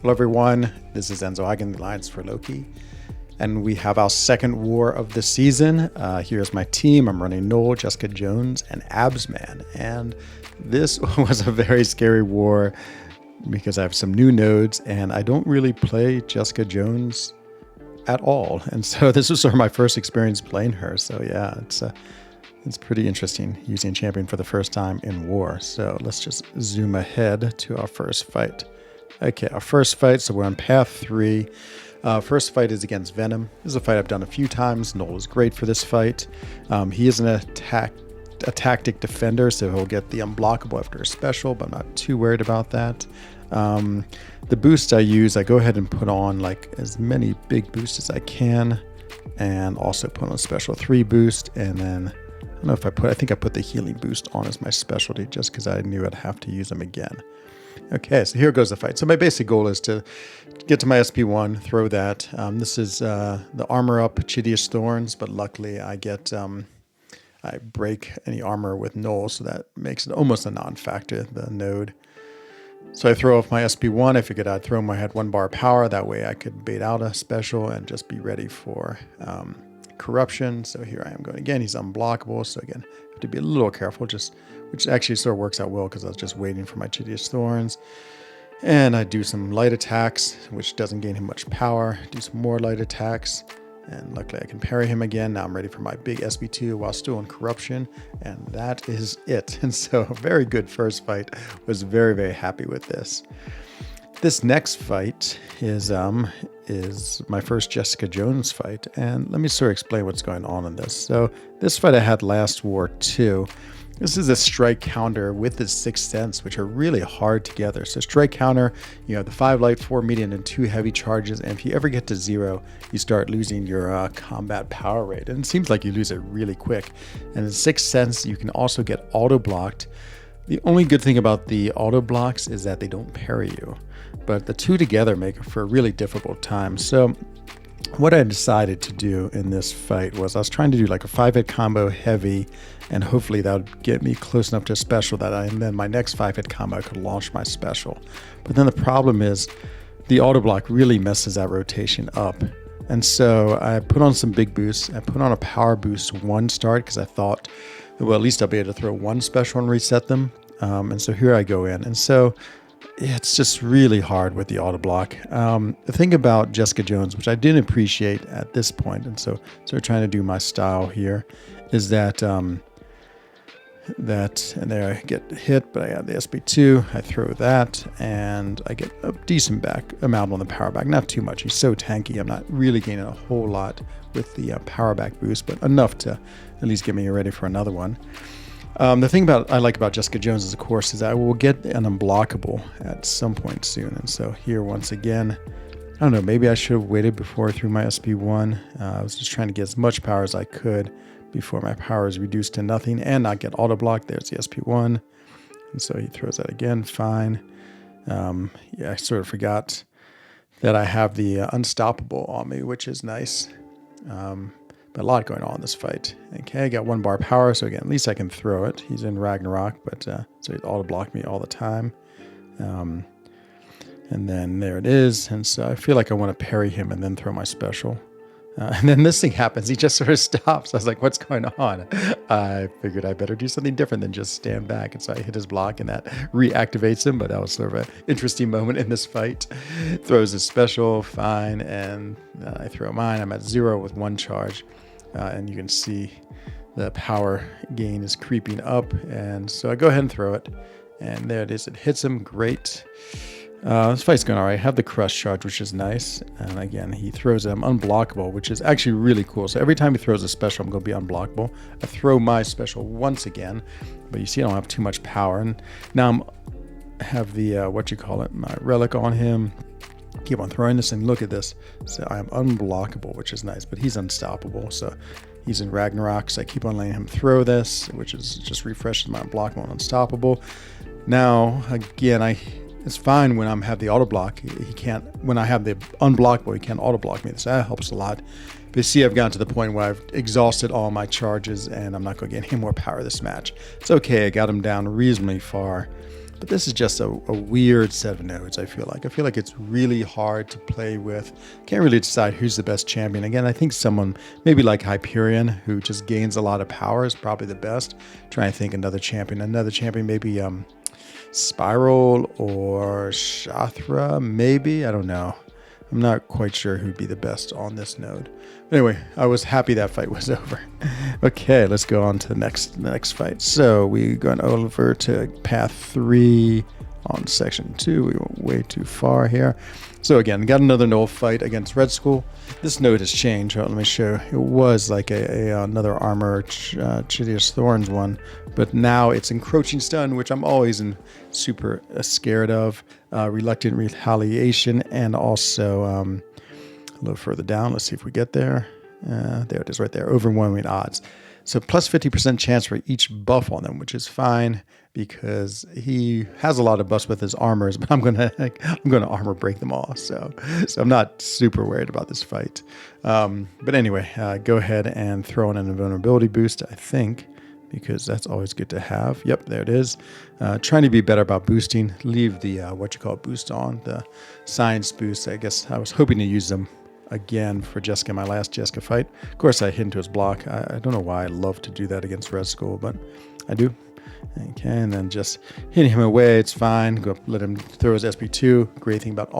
Hello everyone, this is Enzo Eigen, the Alliance for Loki, and we have our second war of the season. Here's my team. I'm running Noel, Jessica Jones, and Absman, and this was a very scary war because I have some new nodes, and I don't really play Jessica Jones at all, and so this was sort of my first experience playing her, so yeah, it's pretty interesting using champion for the first time in war. So let's just zoom ahead to our first fight. Okay, our first fight, so we're on path 3. First fight is against Venom. This is a fight I've done a few times. Noel is great for this fight. He is a tactic defender, so he'll get the unblockable after a special, but I'm not too worried about that. The boost I use, I go ahead and put on like as many big boosts as I can, and also put on a special 3 boost, and then I don't know if I think I put the healing boost on as my specialty just because I knew I'd have to use them again. Okay, so here goes the fight. So my basic goal is to get to my SP1, throw that. This is the armor up Chidious Thorns, but luckily I break any armor with Noel, so that makes it almost a non-factor, the node. So I throw off my SP1. I figured I'd throw my head 1 bar power. That way I could bait out a special and just be ready for corruption. So here I am going again. He's unblockable, so again, I have to be a little careful, which actually sort of works out well because I was just waiting for my Chidious Thorns. And I do some light attacks, which doesn't gain him much power. Do some more light attacks, and luckily I can parry him again. Now I'm ready for my big SB2 while still in corruption, and that is it. And so a very good first fight. Was very, very happy with this. This next fight is my first Jessica Jones fight, and let me sort of explain what's going on in this. So this fight I had last war too. This is a strike counter with the 6th sense, which are really hard together. So strike counter, you have the 5 light, 4 medium, and 2 heavy charges. And if you ever get to 0, you start losing your combat power rate. And it seems like you lose it really quick. And the 6th sense, you can also get auto-blocked. The only good thing about the auto-blocks is that they don't parry you. But the 2 together make for a really difficult time. So what I decided to do in this fight was I was trying to do like a 5-hit combo heavy, and hopefully that would get me close enough to a special and then my next 5-hit combo I could launch my special. But then the problem is the auto block really messes that rotation up. And so I put on some big boosts. I put on a power boost 1 start because I thought, well, at least I'll be able to throw 1 special and reset them. And so here I go in. And so it's just really hard with the auto block. The thing about Jessica Jones, which I didn't appreciate at this point, and so trying to do my style here, is that and there I get hit, but I have the SB2. I throw that, and I get a decent amount on the power back. Not too much. He's so tanky. I'm not really gaining a whole lot with the power back boost, but enough to at least get me ready for another one. The thing I like about Jessica Jones, of course, is I will get an unblockable at some point soon. And so here, once again, I don't know, maybe I should have waited before I threw my SP1. I was just trying to get as much power as I could before my power is reduced to nothing and not get auto-blocked. There's the SP1. And so he throws that again, fine. Yeah, I sort of forgot that I have the unstoppable on me, which is nice. But a lot going on in this fight. Okay, I got 1 bar power, so again, at least I can throw it. He's in Ragnarok, but so he'd auto-block me all the time. And then there it is. And so I feel like I want to parry him and then throw my special. And then this thing happens. He just sort of stops. I was like, what's going on? I figured I better do something different than just stand back. And so I hit his block, and that reactivates him. But that was sort of an interesting moment in this fight. Throws his special, fine. And I throw mine. I'm at 0 with 1 charge. And you can see the power gain is creeping up. And so I go ahead and throw it. And there it is. It hits him. Great. This fight's going all right. I have the crush charge, which is nice. And again, he throws him unblockable, which is actually really cool. So every time he throws a special, I'm going to be unblockable. I throw my special once again, but you see I don't have too much power. And now I have the, my relic on him. Keep on throwing this, and look at this. So I am unblockable, which is nice, but he's unstoppable. So he's in Ragnarok, so I keep on letting him throw this, which is just refreshes my unblockable and unstoppable. Now, again, it's fine when I have the auto block. He can't, when I have the unblockable, he can't auto block me. So that helps a lot. But you see, I've gotten to the point where I've exhausted all my charges, and I'm not going to get any more power this match. It's okay. I got him down reasonably far. But this is just a weird set of nodes, I feel like. I feel like it's really hard to play with. Can't really decide who's the best champion. Again, I think someone maybe like Hyperion, who just gains a lot of power, is probably the best. Trying to think another champion. Another champion, maybe Spiral or Shathra, maybe? I don't know. I'm not quite sure who'd be the best on this node. But anyway, I was happy that fight was over. Okay, let's go on to the next fight. So we gone over to path 3 on section 2. We went way too far here. So again, got another node fight against Red Skull. This node has changed. Let me show. It was like another armor Chidious Thorns one, but now it's encroaching stun, which I'm always super scared of. Reluctant retaliation, and also a little further down. Let's see if we get there. There it is, right there. Overwhelming odds. So plus 50% chance for each buff on them, which is fine because he has a lot of buffs with his armors, but I'm gonna armor break them all. So I'm not super worried about this fight. But anyway, go ahead and throw in an invulnerability boost, I think, because that's always good to have. Yep, there it is. Trying to be better about boosting. Leave the boost on, the science boost. I guess I was hoping to use them again for Jessica, my last Jessica fight. Of course, I hit into his block. I don't know why I love to do that against Red Skull, but I do. Okay, and then just hitting him away, it's fine. Go let him throw his SP2. Great thing about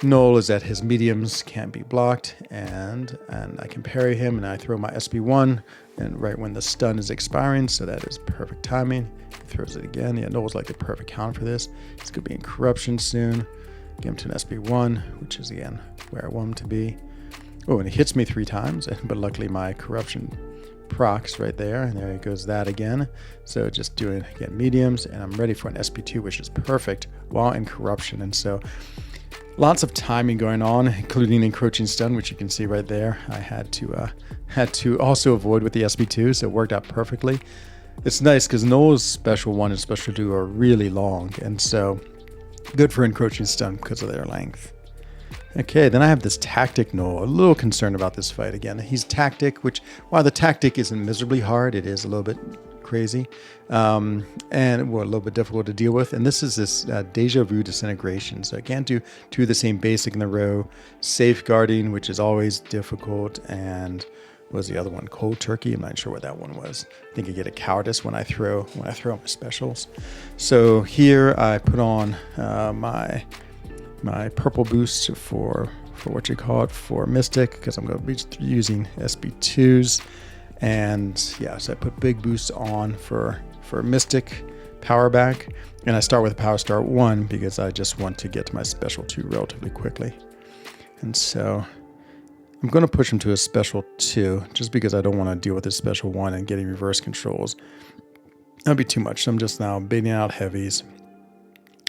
Null is that his mediums can't be blocked, and I can parry him, and I throw my SP1 and right when the stun is expiring, so that is perfect timing. He throws it again. Yeah, Null's like the perfect counter for this. It's gonna be in corruption soon. Get him to an SP1, which is again where I want him to be. Oh, and he hits me 3 times, but luckily my corruption procs right there, and there goes that again. So just doing again mediums, and I'm ready for an SP2, which is perfect while in corruption. And so lots of timing going on, including encroaching stun, which you can see right there. I had to also avoid with the SP2, so it worked out perfectly. It's nice because Null's special 1 and special 2 are really long, and so good for encroaching stun because of their length. Okay, then I have this tactic Null. A little concerned about this fight again. He's tactic, which while the tactic isn't miserably hard, it is a little bit crazy and a little bit difficult to deal with. And this is this deja vu disintegration. So I can't do 2 of the same basic in a row. Safeguarding, which is always difficult, and what was the other one? Cold turkey. I'm not sure what that one was. I think I get a cowardice when I throw my specials. So here I put on my purple boost for what you call it, for Mystic, because I'm going to be using SP2s. And yeah, so I put big boosts on for Mystic power back, and I start with Power Star 1 because I just want to get to my special 2 relatively quickly. And so I'm going to push him to a special 2 just because I don't want to deal with his special 1 and getting reverse controls. That'd be too much. So I'm just now baiting out heavies.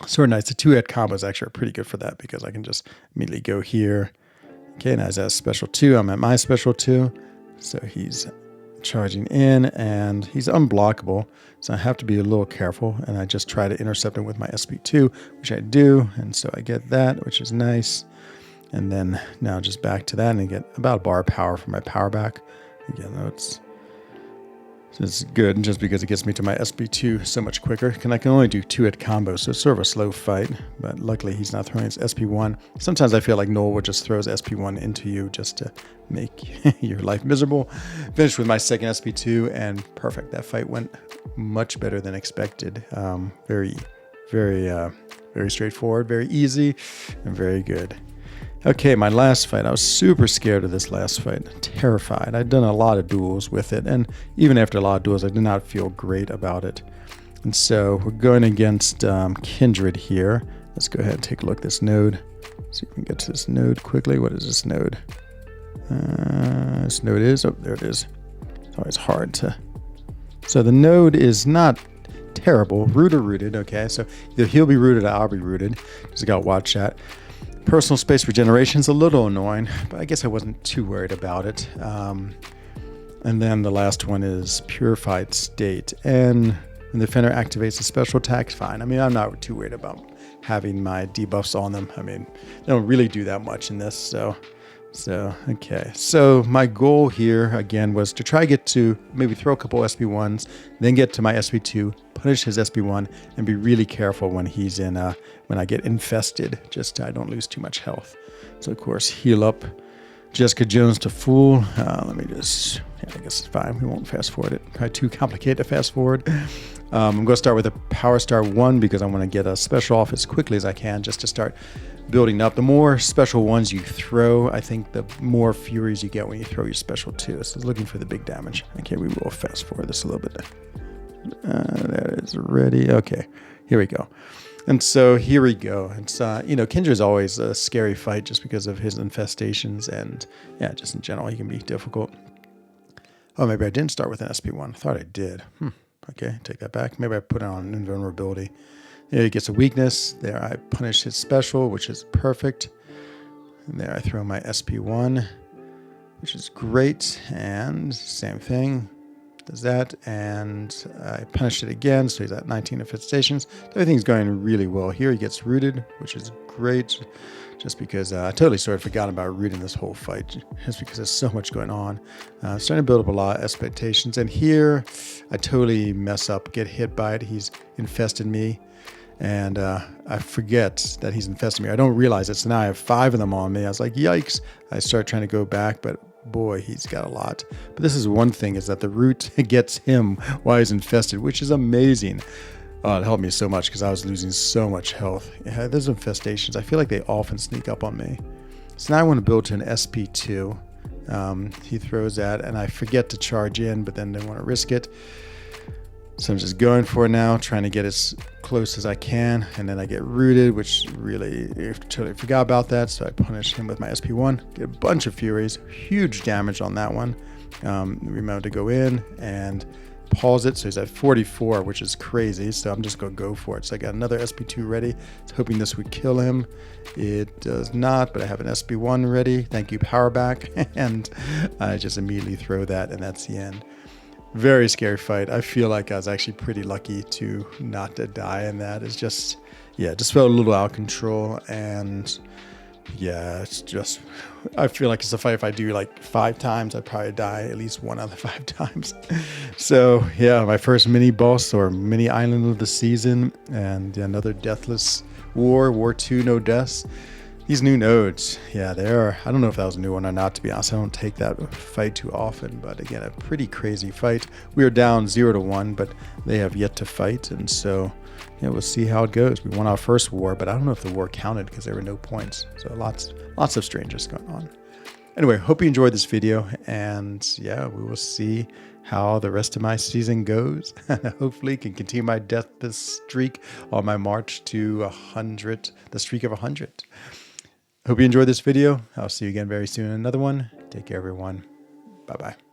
Sort of nice. The 2-hit combos actually are pretty good for that because I can just immediately go here. Okay, now he's at special 2. I'm at my special 2. So he's charging in, and he's unblockable. So I have to be a little careful, and I just try to intercept him with my SP2, which I do. And so I get that, which is nice. And then now just back to that, and I get about a bar of power for my power back. Again, though, it's good just because it gets me to my SP2 so much quicker. And I can only do 2-hit combos, so it's sort of a slow fight. But luckily, he's not throwing his SP1. Sometimes I feel like Null would just throw his SP1 into you just to make your life miserable. Finished with my second SP2, and perfect. That fight went much better than expected. Very straightforward, very easy, and very good. Okay, my last fight. I was super scared of this last fight. Terrified. I'd done a lot of duels with it, and even after a lot of duels, I did not feel great about it. And so we're going against Kindrid here. Let's go ahead and take a look at this node. See if we can get to this node quickly. What is this node? This node is... Oh, there it is. It's always hard to... So the node is not terrible. Rooted, okay? So either he'll be rooted or I'll be rooted. Just got to watch that. Personal space regeneration is a little annoying, but I guess I wasn't too worried about it. And then the last one is Purified State. And when the defender activates a special attack, fine. I mean, I'm not too worried about having my debuffs on them. I mean, they don't really do that much in this, so So, okay. So my goal here, again, was to try to get to maybe throw a couple SB1s, then get to my SB2, punish his SB1, and be really careful when he's in, when I get infested, just so I don't lose too much health. So, of course, heal up Jessica Jones to full. Let me just, yeah, I guess it's fine. We won't fast forward it. Probably too complicated to fast forward. I'm going to start with a Power Star 1 because I want to get a special off as quickly as I can just to start building up. The more special ones you throw, I think the more furies you get when you throw your special 2. So looking for the big damage. Okay, we will fast forward this a little bit. That is ready. Okay, here we go. And so here we go. It's, Kindred is always a scary fight just because of his infestations and, yeah, just in general, he can be difficult. Oh, maybe I didn't start with an SP1. I thought I did. Okay, take that back. Maybe I put it on invulnerability. There he gets a weakness. There I punish his special, which is perfect. And there I throw my SP1, which is great. And same thing. Does that, and I punish it again, so he's at 19 infestations. Everything's going really well here. He gets rooted, which is great, just because I totally sort of forgot about rooting this whole fight, just because there's so much going on. Starting to build up a lot of expectations, and here I totally mess up, get hit by it. He's infested me, and I forget that he's infested me. I don't realize it, so now I have 5 of them on me. I was like, yikes. I start trying to go back, but boy, he's got a lot. But this is one thing, is that the root gets him while he's infested, which is amazing. It helped me so much because I was losing so much health. Yeah, those infestations, I feel like they often sneak up on me. So now I want to build to an SP2. He throws that, and I forget to charge in, but then don't want to risk it. So I'm just going for it now, trying to get as close as I can, and then I get rooted, which really, I totally forgot about that, so I punish him with my SP1, get a bunch of furies, huge damage on that one. Remember to go in and pause it, so he's at 44, which is crazy, so I'm just going to go for it. So I got another SP2 ready, hoping this would kill him. It does not, but I have an SB1 ready. Thank you, power back, and I just immediately throw that, and that's the end. Very scary fight. I feel like I was actually pretty lucky to not to die in that. It's just, yeah, just felt a little out of control. And yeah, it's just, I feel like it's a fight. If I do like 5 times, I'd probably die at least 1 out of 5 times. So yeah, my first mini boss or mini island of the season, and another deathless War 2, no deaths. These new nodes, yeah, they are. I don't know if that was a new one or not, to be honest. I don't take that fight too often, but again, a pretty crazy fight. We are down 0-1, but they have yet to fight, and so yeah, we'll see how it goes. We won our first war, but I don't know if the war counted because there were no points. So lots of strangeness going on. Anyway, hope you enjoyed this video, and yeah, we will see how the rest of my season goes. Hopefully can continue my deathless streak on my march to 100, the streak of 100. Hope you enjoyed this video. I'll see you again very soon in another one. Take care, everyone. Bye-bye.